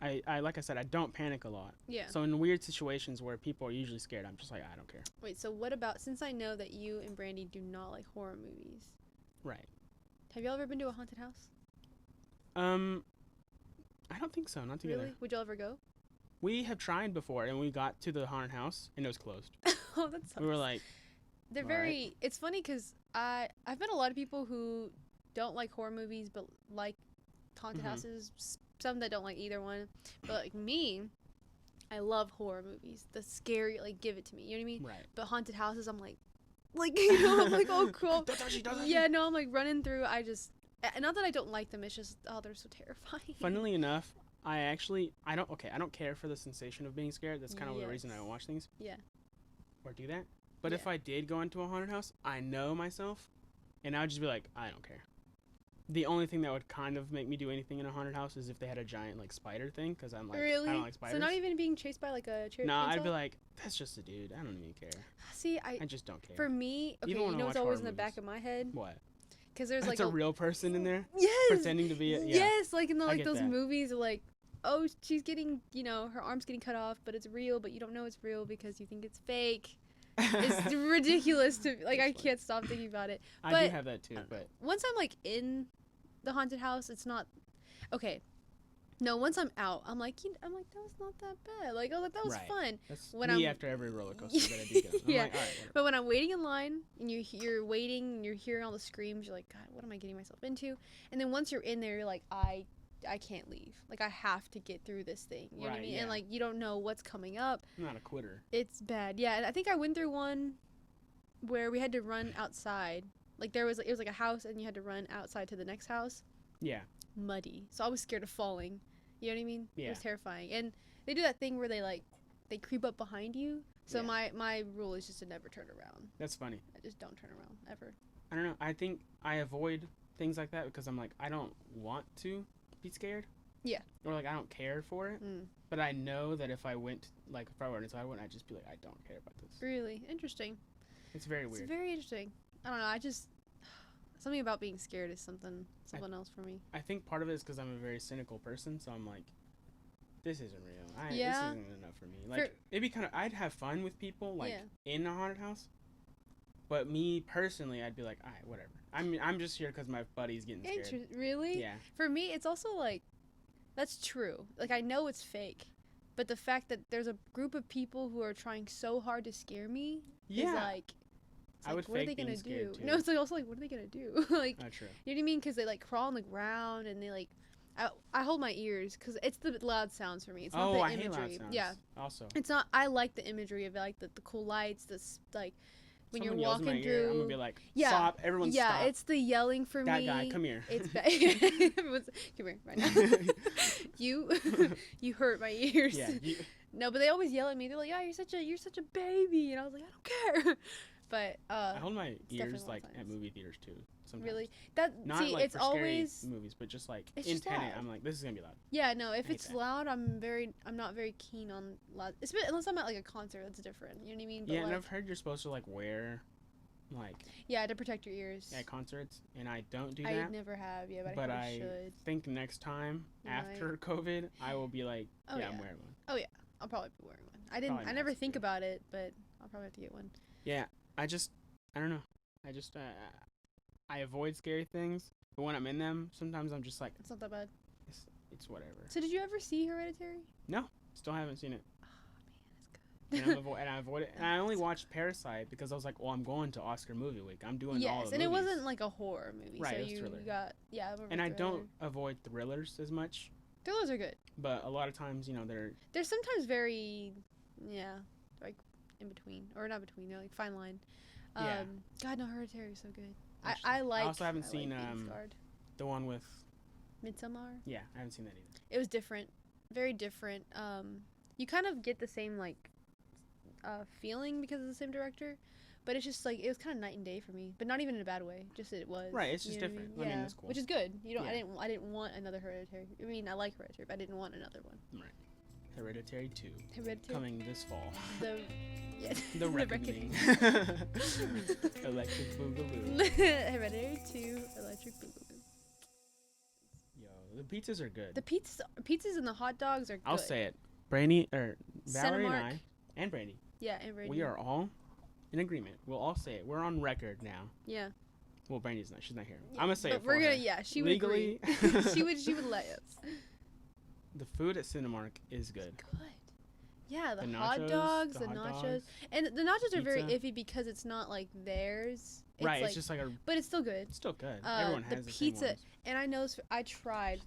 I like I said, I don't panic a lot. Yeah. So in weird situations where people are usually scared, I'm just like, I don't care. Wait, so what about, since I know that you and Brandy do not like horror movies. Right. Have y'all ever been to a haunted house? I don't think so. Not together. Really? Would y'all ever go? We have tried before, and we got to the haunted house, and it was closed. Oh, that sucks. We were like, they're very. Right. It's funny because I've met a lot of people who don't like horror movies, but like haunted houses. Some that don't like either one, but like me, I love horror movies. The scary, like, give it to me. You know what I mean? Right. But haunted houses, I'm like, I'm like, oh, cool. Don't touch it. Yeah, no, I'm like running through. Not that I don't like them. It's just, oh, they're so terrifying. Funnily enough, I don't care for the sensation of being scared. That's kind of the reason I don't watch things. Yeah. Or do that. But if I did go into a haunted house, I know myself, and I would just be like, I don't care. The only thing that would kind of make me do anything in a haunted house is if they had a giant, like, spider thing, because I'm like, really? I don't like spiders. So not even being chased by, like, a chainsaw? No, I'd be like, that's just a dude. I don't even care. See, I just don't care. For me, okay, you know what's always in the back of my head? What? Because there's, like, a real person in there? Yes! Pretending to be it? Yeah. Yes, like in those movies, like, oh, she's getting, her arm's getting cut off, but it's real, but you don't know it's real because you think it's fake. It's ridiculous to, like, I can't stop thinking about it. But I do have that too, but once I'm, like, in the haunted house, it's not okay. No, once I'm out, I'm like that was not that bad. Like, oh, that was fun. That's when me after every roller coaster that I do go. I'm like, all right, but when I'm waiting in line and you're waiting and you're hearing all the screams, you're like, God, what am I getting myself into? And then once you're in there, you're like, I can't leave. Like, I have to get through this thing. You know what I mean? Yeah. And like, you don't know what's coming up. I'm not a quitter. It's bad. Yeah, and I think I went through one where we had to run outside. Like, it was like a house, and you had to run outside to the next house. Yeah. Muddy. So I was scared of falling. You know what I mean? Yeah. It was terrifying. And they do that thing where they creep up behind you. So my rule is just to never turn around. That's funny. I just don't turn around, ever. I don't know. I think I avoid things like that because I'm like, I don't want to be scared. Yeah. Or, like, I don't care for it. But I know that if I were inside one, I'd just be like, I don't care about this. Really? Interesting. It's very weird. It's very interesting. I don't know. Something about being scared is something else for me. I think part of it is because I'm a very cynical person, so I'm like, this isn't real. This isn't enough for me. Like, it'd be kind of, I'd have fun with people, like, in a haunted house. But me, personally, I'd be like, all right, whatever. I'm just here because my buddy's getting scared. Really? Yeah. For me, it's also, like, that's true. Like, I know it's fake. But the fact that there's a group of people who are trying so hard to scare me is, like... I would what are they gonna do? No, it's like also like, what are they gonna do? Like, not true. You know what I mean? Because they like crawl on the ground and they like, I hold my ears because it's the loud sounds for me. It's not the imagery. Hate loud sounds. Yeah. Also. It's not. I like the imagery of like the cool lights. Like when someone you're walking in my through. Ear, I'm gonna be like, stop! Everyone stop! Yeah, it's the yelling for that me. That guy, come here. It's bad. Everyone's come here right now. you hurt my ears. Yeah. No, but they always yell at me. They're like, "Yeah, you're such a baby," and I was like, "I don't care." But I hold my ears like at movie theaters too. Sometimes. Really? Not like it's for always scary movies, but just like in Tenet, I'm like, this is gonna be loud. Yeah, no. If it's loud, I'm not very keen on loud. Unless I'm at like a concert, that's different. You know what I mean? But yeah, and I've heard you're supposed to like wear, like. Yeah, to protect your ears. At concerts, and I don't do that. I never have, but I should. Think next time after COVID, I will be like, I'm wearing one. Oh yeah, I'll probably be wearing one. I never think about it, but I'll probably have to get one. Yeah, I don't know. I avoid scary things, but when I'm in them, sometimes I'm just like, it's not that bad. It's whatever. So did you ever see Hereditary? No, still haven't seen it. Oh man, it's good. And I avoid it. And I only watched Parasite because I was like, well, I'm going to Oscar movie week. I'm doing all the movies. And it wasn't like a horror movie. Right, so it was thriller. You got and I don't avoid thrillers as much. Thrillers are good. But a lot of times, they're sometimes very, like in between or not between. They're like fine line. God, no, Hereditary is so good. I also haven't seen the one with Midsommar. Yeah, I haven't seen that either. It was different, very different. You kind of get the same like feeling because of the same director, but it's just like it was kind of night and day for me. But not even in a bad way. Just it was. Right, it's just different. I mean, that's cool. Which is good. I didn't want another Hereditary. I mean, I like Hereditary, but I didn't want another one. Right. Hereditary 2. Coming this fall. The Reckoning. Electric Boogaloo. Hereditary 2, Electric Boogaloo. Yo, the pizzas are good. The pizzas and the hot dogs are good. I'll say it. Valarie and Brandy. Yeah, and Brandy. We are all in agreement. We'll all say it. We're on record now. Yeah. Well, Brandy's not. She's not here. Yeah, I'm gonna say but it. But we're gonna. She would legally. Agree. she would let us. The food at Cinemark is good. It's good. Yeah, the hot dogs, the nachos. And the nachos pizza. Are very iffy because it's not like theirs. It's right, like, it's just like a... But it's still good. It's still good. Everyone has the pizza, same ones. And I know, I tried...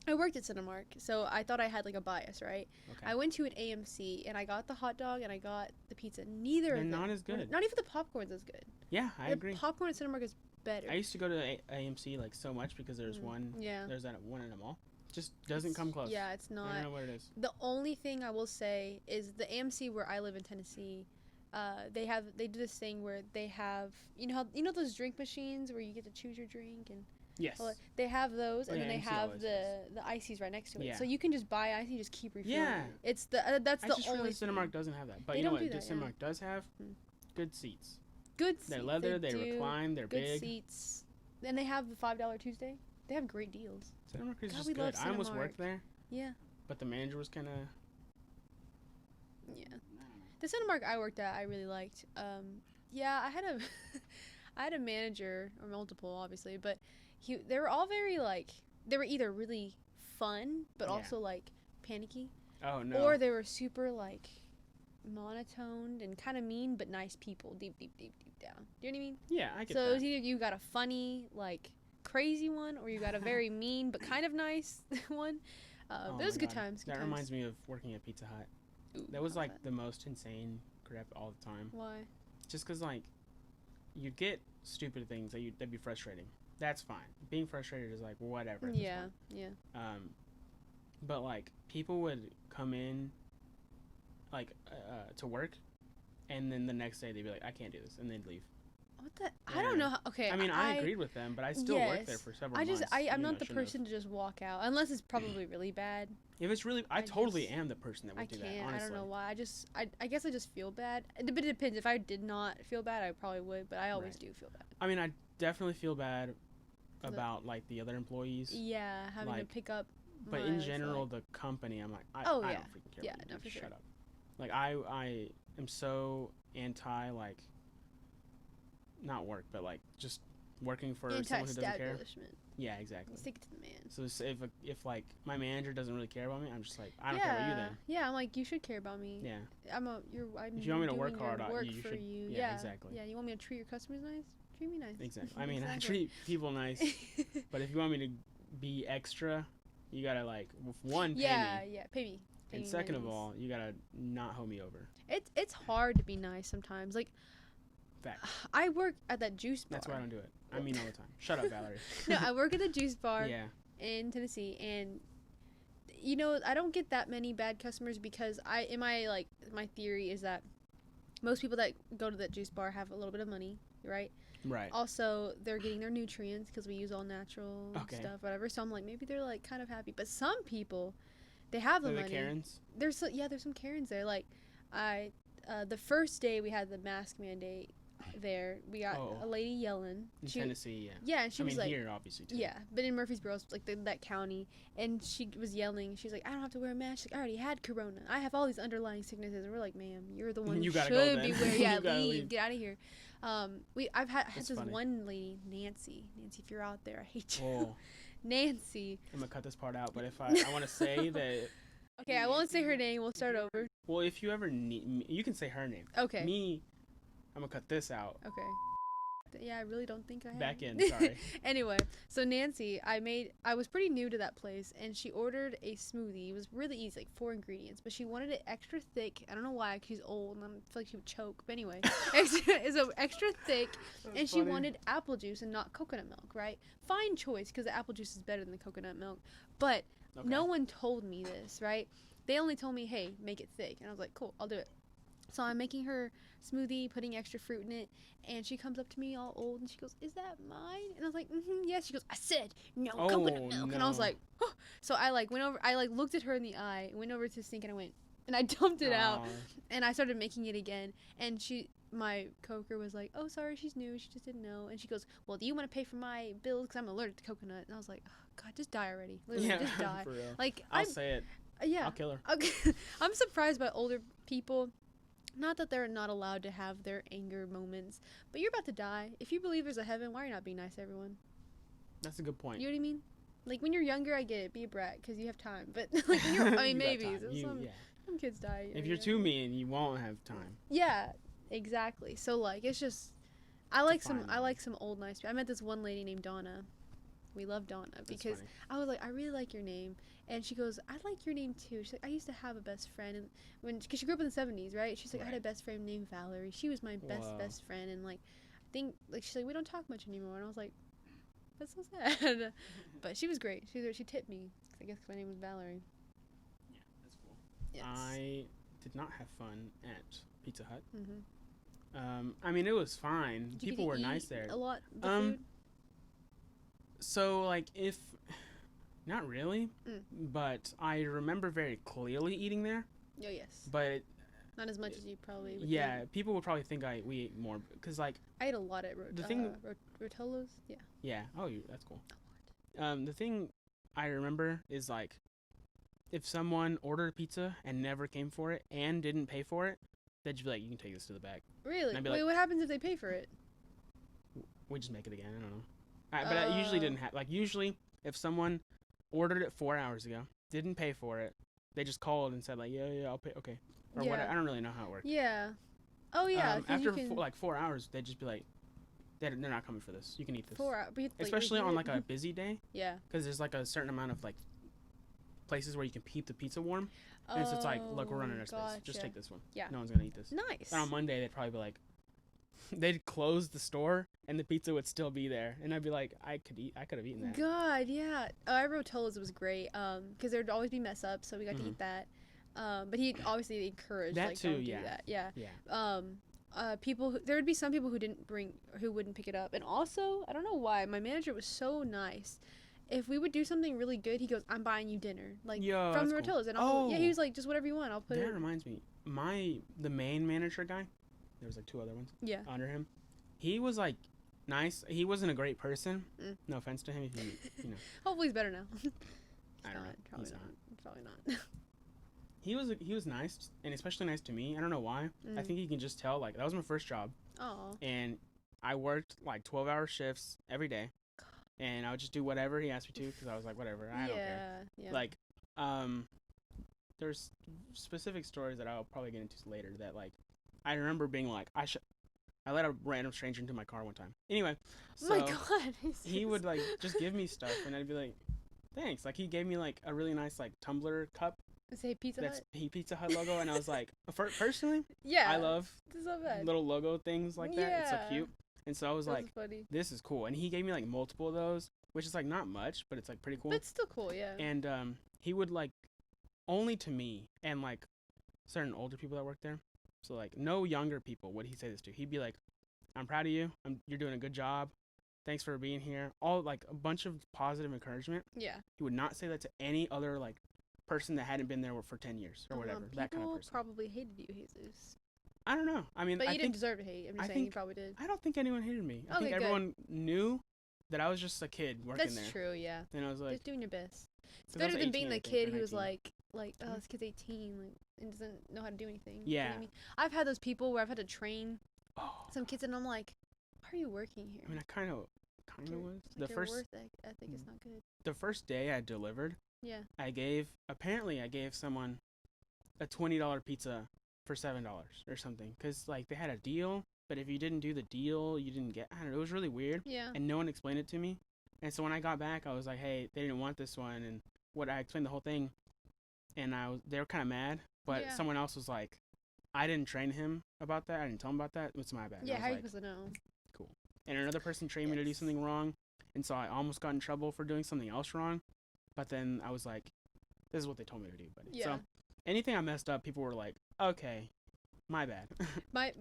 I worked at Cinemark, so I thought I had, like, a bias, right? Okay. I went to an AMC, and I got the hot dog, and I got the pizza. Neither of them. They're not as good. Not even the popcorn's as good. Yeah, I agree. The popcorn at Cinemark is better. I used to go to AMC, like, so much because there's one... Yeah. There's that one in the mall. Just doesn't come close. Yeah, it's not. I don't know what it is. The only thing I will say is the AMC where I live in Tennessee, they do this thing where they have... You know those drink machines where you get to choose your drink and... Yes. Well, they have those, and then they have the ices right next to it. Yeah. So you can just buy ice and just keep refilling. Yeah. It's that's the only. I just Cinemark doesn't have that, but you know what? Cinemark does have good seats. Good seats. They're leather. They recline. They're big. Good seats. And they have the $5 Tuesday. They have great deals. Cinemark is just good. I almost worked there. Yeah. But the manager was kind of. Yeah. The Cinemark I worked at, I really liked. Yeah, I had a manager, or multiple, obviously, but. They were all very, like, they were either really fun, but also, like, panicky. Oh, no. Or they were super, like, monotoned and kind of mean, but nice people deep down. Do you know what I mean? Yeah, I get that. So it was either you got a funny, like, crazy one, or you got a very mean, but kind of nice one. It was good times. That reminds me of working at Pizza Hut. Ooh, that was, like, the most insane crap all the time. Why? Just because, like, you'd get stupid things that'd be frustrating. That's fine. Being frustrated is like whatever. Yeah. But like people would come in, like to work, and then the next day they'd be like, "I can't do this," and they'd leave. What the? I don't know. Okay. I mean, I agreed with them, but I still worked there for several months. I'm not the person to just walk out unless it's probably really bad. If it's really, I totally am the person that would do that. Honestly, I don't know why. I guess I just feel bad. But it depends. If I did not feel bad, I probably would. But I always do feel bad. I mean, I definitely feel bad about like the other employees. Yeah, having to pick up. But in general, the company, I'm like, I don't freaking care. Yeah, no, for sure. Shut up. Like I am so anti like, not work, but like just working for someone who doesn't care. Yeah, exactly. Stick it to the man. So if like my manager doesn't really care about me, I'm just like, I don't care about you then. Yeah, I'm like, you should care about me. Yeah. If you want me to work hard, you should. Yeah, exactly. Yeah, you want me to treat your customers nice? Treat me nice. Exactly. I mean, I treat people nice, but if you want me to be extra, you gotta like pay me. Yeah, pay me. And second of all, you gotta not hold me over. It's hard to be nice sometimes. Like, fact. I work at that juice bar. That's why I don't do it. I mean all the time. Shut up, Valarie. No, I work at the juice bar in Tennessee, and I don't get that many bad customers because my theory is that most people that go to that juice bar have a little bit of money, right? Right. Also, they're getting their nutrients because we use all natural stuff, whatever. So I'm like, maybe they're like kind of happy. But some people, they have the money. Karens? There's some Karens there. Like, the first day we had the mask mandate there, we got a lady yelling. In Tennessee, yeah. Yeah, and she was like, here obviously too. Yeah, but in Murfreesboro, like that county, and she was yelling. She's like, I don't have to wear a mask. She's like, I already had corona. I have all these underlying sicknesses. And we're like, ma'am, you're the one who should be wearing. Yeah, leave. Get out of here. I've had this one lady, Nancy. Nancy, if you're out there, I hate you. Oh. Nancy. I'm gonna cut this part out, but if I want to say that. Okay, I won't say her name. We'll start over. Well, if you ever need, you can say her name. Okay. Me, I'm gonna cut this out. Okay. Yeah, I really don't think I have. Back in, sorry. Anyway, so Nancy, I was pretty new to that place, and she ordered a smoothie. It was really easy, like 4 ingredients, but she wanted it extra thick. I don't know why, 'cause she's old, and I feel like she would choke. But anyway, extra thick, and she wanted apple juice and not coconut milk, right? Fine choice, because the apple juice is better than the coconut milk. But no one told me this, right? They only told me, hey, make it thick. And I was like, cool, I'll do it. So I'm making her smoothie, putting extra fruit in it, and she comes up to me all old, and she goes, is that mine? And I was like, yes. She goes, I said no coconut milk. No. And I was like, oh. So I went over, looked at her in the eye, went over to the sink, and I went, and I dumped it out, and I started making it again, and my coworker was like, oh, sorry, she's new, she just didn't know, and she goes, well, do you want to pay for my bills, because I'm allergic to coconut? And I was like, oh, God, just die already. Literally, just die. For real. Like, I'll say it. Yeah. I'll kill her. Okay. I'm surprised by older people. Not that they're not allowed to have their anger moments, but you're about to die. If you believe there's a heaven, why are you not being nice to everyone? That's a good point. You know what I mean? Like, when you're younger, I get it. Be a brat, because you have time. But, like, when you're... I mean, maybe. Some kids die. If you're too mean, you won't have time. Yeah, exactly. So like, it's just, I like some old nice people. I met this one lady named Donna. We love Donna because I was like, I really like your name, and she goes, I like your name too. She's like, I used to have a best friend, and because she grew up in the 70s, right? She's like, I had a best friend named Valarie. She was my best friend, and like, I think like she's like, we don't talk much anymore, and I was like, that's so sad. But she was great. She tipped me. I guess my name was Valarie. Yeah, that's cool. Yes. I did not have fun at Pizza Hut. I mean, it was fine. People were nice there. A lot. Food? So like, not really, but I remember very clearly eating there. Oh yes. But not as much as you probably would. Yeah, people would probably think we ate more because like I ate a lot at Rotello's. Yeah. Yeah. Oh, that's cool. The thing I remember is like, if someone ordered a pizza and never came for it and didn't pay for it, they'd just be like, you can take this to the back. Really? Wait, what happens if they pay for it? We just make it again. I don't know. But I usually didn't have, like, usually if someone ordered it 4 hours ago, didn't pay for it, they just called and said like, yeah, I'll pay. Okay. Or whatever. I don't really know how it works. Yeah. Oh yeah. After 4 hours, they'd just be like, they're not coming for this. You can eat this. 4 hours. Especially on like a busy day. Yeah. Because there's like a certain amount of like places where you can keep the pizza warm. And so it's like, look, we're running out of space. Just take this one. Yeah. No one's going to eat this. Nice. And on Monday, they'd probably be like, they'd close the store and the pizza would still be there. And I'd be like, I could have eaten that. God, yeah. I Rotello's was great. Because there'd always be mess ups, so we got to eat that. But he obviously encouraged that like, too, don't yeah. do that. Yeah. People there would be some people who wouldn't pick it up. And also, I don't know why, my manager was so nice. If we would do something really good, he goes, I'm buying you dinner. Like, from the Rotello's. Cool. And he was like, just whatever you want, I'll put it. That reminds me, the main manager guy, there was like 2 other ones under him. He was like nice. He wasn't a great person. No offense to him if you know. Hopefully he's better now. I don't know. Probably not. He was nice, and especially nice to me. I don't know why. I think you can just tell, like, that was my first job. Oh. And I worked like 12-hour shifts every day. And I would just do whatever he asked me to because I was like, whatever, I don't care. Yeah. Like, there's specific stories that I'll probably get into later that, like, I remember being like, I let a random stranger into my car one time. Anyway, so my God, he would, like, just give me stuff, and I'd be like, thanks. Like, he gave me, like, a really nice, like, tumbler cup. Say Pizza Hut? That's Pizza Hut logo, and I was like, personally, I love little logo things like that. It's so cute. And so I was like, this is cool. And he gave me, like, multiple of those, which is, like, not much, but it's, like, pretty cool. But it's still cool, yeah. And he would, like, only to me and, like, certain older people that work there. So, like, no younger people would he say this to. He'd be like, I'm proud of you. You're doing a good job. Thanks for being here. All, like, a bunch of positive encouragement. Yeah. He would not say that to any other, like, person that hadn't been there for 10 years or whatever. That kind of person. People probably hated you, Jesus. I don't know. I mean, but you didn't deserve to hate. I'm just saying you probably did. I don't think anyone hated me. I think everyone knew that I was just a kid working there. That's true, yeah. And I was like, just doing your best. It's better than being the kid who was like, oh, this kid's 18, like, and doesn't know how to do anything. Yeah. You know what I mean? I've had those people where I've had to train some kids, and I'm like, why are you working here? I mean, I kind of was. Like your work ethic is not good. The first day I delivered, yeah, I gave someone a $20 pizza for $7 or something, because, like, they had a deal, but if you didn't do the deal, you didn't get, I don't know, it was really weird. Yeah. And no one explained it to me. And so when I got back, I was like, hey, they didn't want this one, and I explained the whole thing, and they were kind of mad, but someone else was like, I didn't train him about that, I didn't tell him about that, it's my bad. Yeah, how are you supposed to know? Cool. And another person trained me to do something wrong, and so I almost got in trouble for doing something else wrong, but then I was like, this is what they told me to do, buddy. Yeah. So anything I messed up, people were like, okay, my bad. my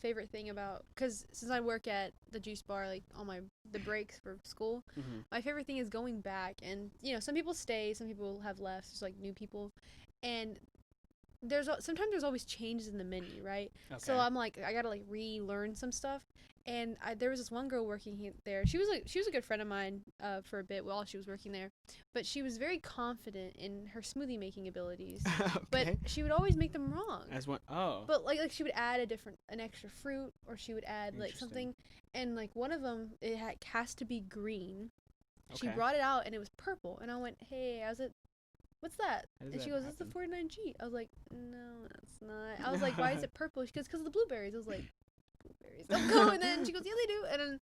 favorite thing about, because since I work at the juice bar, like on the breaks for school, my favorite thing is going back, and you know, some people stay, some people have left, there's like new people, and sometimes there's always changes in the menu, right? Okay. So I'm like, I gotta like relearn some stuff. And there was this one girl working there. She was a good friend of mine for a bit while she was working there, but she was very confident in her smoothie making abilities. Okay. But she would always make them wrong. But like she would add an extra fruit, or she would add like something, and like one of them has to be green. Okay. She brought it out and it was purple, and I went, hey, I was at what's that? And she goes, it's the 49G. I was like, no, that's not. I was like, why is it purple? She goes, because of the blueberries. I was like, blueberries don't go. And then she goes, yeah, they do.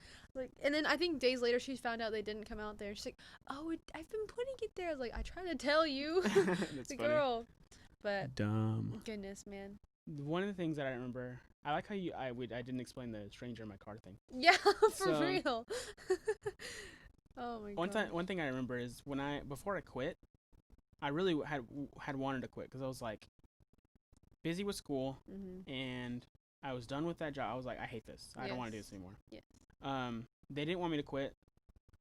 And then I think days later she found out they didn't come out there. She's like, oh, I've been putting it there. I was like, I tried to tell you. That's the funny. Girl. But dumb. Goodness, man. One of the things that I remember, I like how I didn't explain the stranger in my car thing. Yeah, for real. Oh my god. One thing I remember is before I quit, I really had wanted to quit because I was like busy with school and I was done with that job. I was like, I hate this. I don't want to do this anymore. Yes. They didn't want me to quit.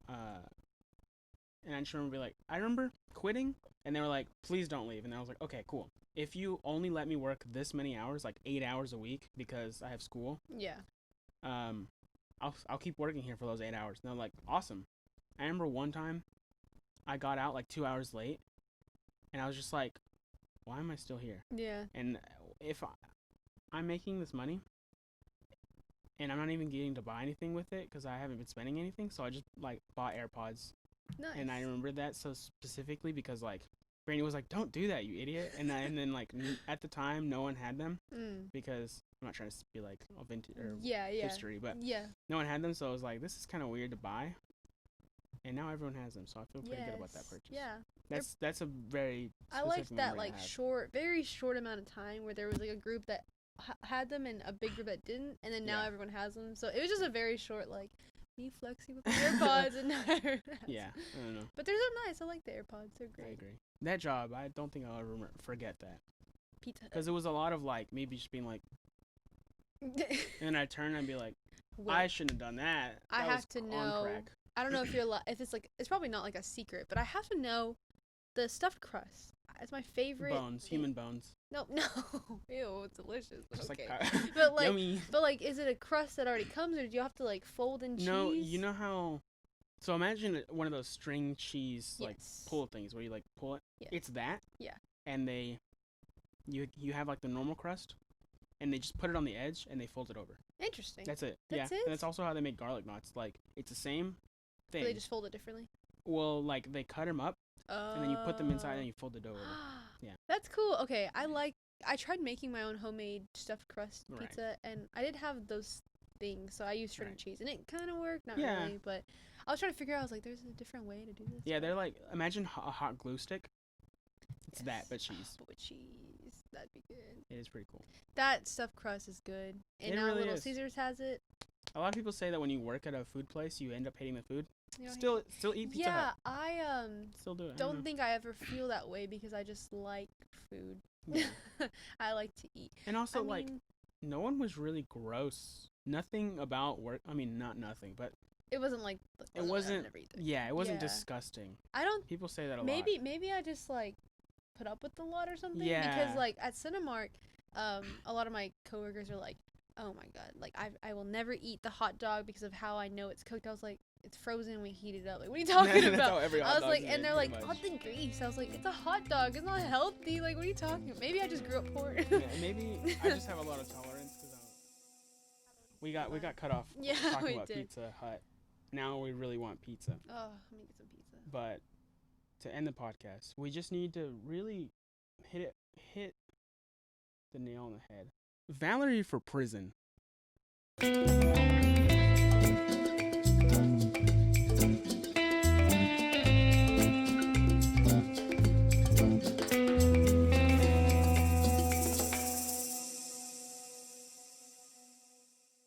And I just remember quitting, and they were like, please don't leave. And I was like, okay, cool. If you only let me work this many hours, like 8 hours a week, because I have school, I'll keep working here for those 8 hours. And they're like, awesome. I remember one time I got out like 2 hours late, and I was just like, why am I still here? Yeah. And if I'm making this money, and I'm not even getting to buy anything with it because I haven't been spending anything, so I just like bought AirPods. Nice. And I remember that so specifically because like Brandy was like, don't do that, you idiot. And then like at the time no one had them because I'm not trying to be like vintage or history, but no one had them, so I was like, this is kind of weird to buy. And now everyone has them, so I feel pretty good about that purchase. Yeah. That's a very I liked that like very short amount of time where there was like a group that had them and a big group that didn't, and then now everyone has them. So it was just a very short like me flexing with the AirPods and now everyone has I don't know. But they're so nice. I like the AirPods. They're great. I agree. That job, I don't think I'll ever forget that. Pizza Hut. Because it was a lot of like maybe just being like, and then I'd turn and be like, I shouldn't have done that. I have to know. I don't know if if it's like, it's probably not like a secret, but I have to know the stuffed crust. It's my favorite. Human bones. No, ew, it's delicious. But just okay. like but like, yummy. But like, is it a crust that already comes, or do you have to like fold in cheese? No, you know how. So imagine one of those string cheese like pull things where you like pull it. Yeah. It's that. Yeah. And you have like the normal crust, and they just put it on the edge and they fold it over. Interesting. That's it. It? And that's also how they make garlic knots. Like it's the same thing. But they just fold it differently. Well, like they cut them up, and then you put them inside and you fold it over. Yeah. That's cool. Okay, I tried making my own homemade stuffed crust pizza, and I did have those things, so I used shredded cheese, and it kind of worked, not really, but I was trying to figure out, I was like, there's a different way to do this. Yeah, they're like, imagine a hot glue stick. It's that, but cheese. But with cheese, that'd be good. It is pretty cool. That stuffed crust is good, and now really Little Caesars has it. A lot of people say that when you work at a food place, you end up hating the food. Still eat Pizza Hut. Yeah, I still do it. Don't think I ever feel that way because I just like food. Yeah. I like to eat. And also, no one was really gross. Nothing about work. I mean, not nothing, but it wasn't like. It wasn't. Yeah, it wasn't disgusting. I don't. People say that a lot. Maybe I just like put up with a lot or something. Yeah. Because like at Cinemark, a lot of my coworkers are like, oh my god, like I will never eat the hot dog because of how I know it's cooked. I was like, it's frozen, we heat it up. Like, what are you talking about? I was like, and they're like, all the grease. I was like, it's a hot dog. It's not healthy. Like, what are you talking about? Maybe I just grew up poor. Yeah, maybe I just have a lot of tolerance because we got cut off talking about Pizza Hut. Now we really want pizza. Oh, let me get some pizza. But to end the podcast, we just need to really hit the nail on the head. Valarie for prison.